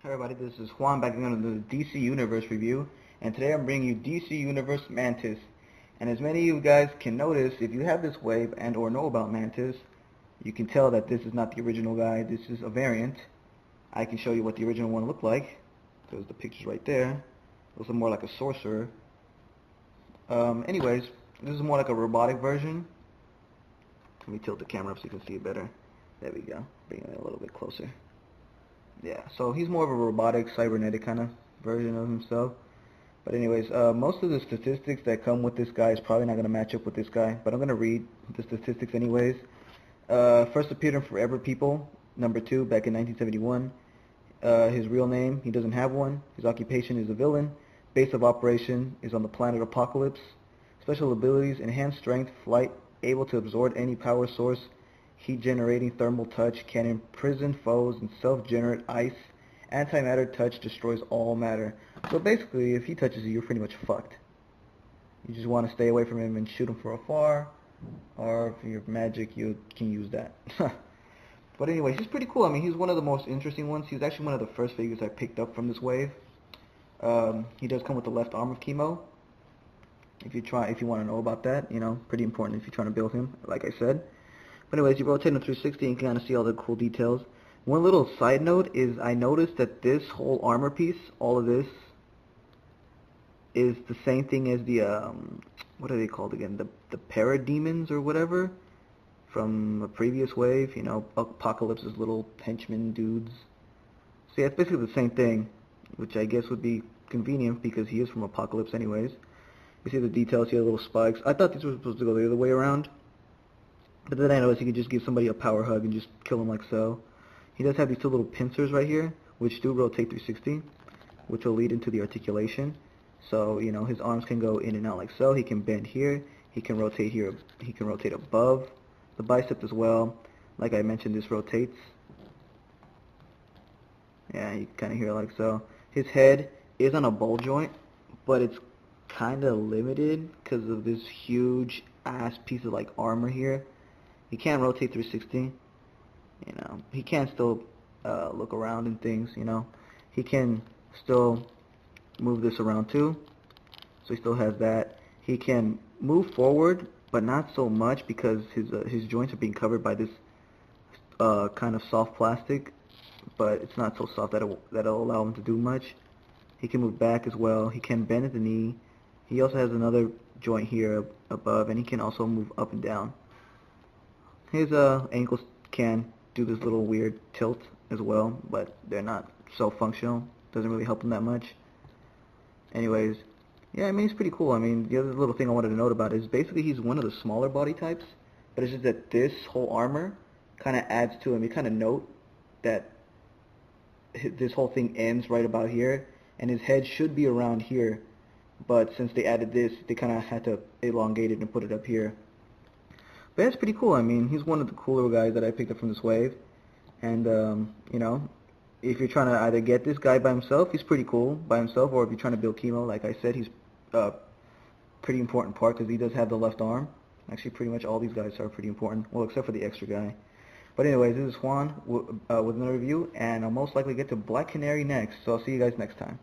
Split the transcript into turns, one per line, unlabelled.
Hi everybody, this is Juan back again with the DC Universe review, and today I'm bringing you DC Universe Mantis. And as many of you guys can notice, if you have this wave and or know about Mantis, you can tell that this is not the original guy, this is a variant. I can show you what the original one looked like. There's the pictures right there. Those are more like a sorcerer. Anyways, this is more like a robotic version. Let me tilt the camera up so you can see it better. There we go, bring it a little bit closer. Yeah, so he's more of a robotic, cybernetic kind of version of himself. But anyways, most of the statistics that come with this guy is probably not going to match up with this guy, but I'm going to read the statistics anyways. First appeared in Forever People, #2, back in 1971. His real name, he doesn't have one. His occupation is a villain. Base of operation is on the planet Apocalypse. Special abilities, enhanced strength, flight, able to absorb any power source, heat-generating thermal touch, can imprison foes, and self-generate ice. Antimatter touch destroys all matter. So basically, if he touches you, you're pretty much fucked. You just want to stay away from him and shoot him from afar, or if you're magic, you can use that. But anyway, he's pretty cool. I mean, he's one of the most interesting ones. He's actually one of the first figures I picked up from this wave. He does come with the left arm of Chemo. If you want to know about that, you know, pretty important if you're trying to build him, like I said. But anyways, you rotate him 360 and you can kind of see all the cool details. One little side note is I noticed that this whole armor piece, all of this, is the same thing as the, what are they called again? The parademons or whatever from a previous wave, you know, Apocalypse's little henchmen dudes. So yeah, it's basically the same thing, which I guess would be convenient because he is from Apocalypse anyways. You see the details here, little spikes. I thought these were supposed to go the other way around. But then I noticed you could just give somebody a power hug and just kill him like so. He does have these two little pincers right here, which do rotate 360, which will lead into the articulation. So, you know, his arms can go in and out like so. He can bend here. He can rotate here. He can rotate above the bicep as well. Like I mentioned, this rotates. Yeah, you can kind of hear it like so. His head is on a ball joint, but it's kind of limited because of this huge ass piece of like armor here. He can't rotate 360, you know. He can still look around and things, you know. He can still move this around too, so he still has that. He can move forward, but not so much because his joints are being covered by this kind of soft plastic, but it's not so soft that that'll allow him to do much. He can move back as well. He can bend at the knee. He also has another joint here above, and he can also move up and down. His ankles can do this little weird tilt as well, but they're not so functional. Doesn't really help him that much. Anyways, yeah, I mean, he's pretty cool. I mean, the other little thing I wanted to note about is basically he's one of the smaller body types, but it's just that this whole armor kind of adds to him. You kind of note that this whole thing ends right about here, and his head should be around here, but since they added this, they kind of had to elongate it and put it up here. But that's pretty cool. I mean, he's one of the cooler guys that I picked up from this wave. And, you know, if you're trying to either get this guy by himself, he's pretty cool by himself, or if you're trying to build Chemo, like I said, he's a pretty important part because he does have the left arm. Actually, pretty much all these guys are pretty important, well, except for the extra guy. But anyways, this is Juan with another review, and I'll most likely get to Black Canary next, so I'll see you guys next time.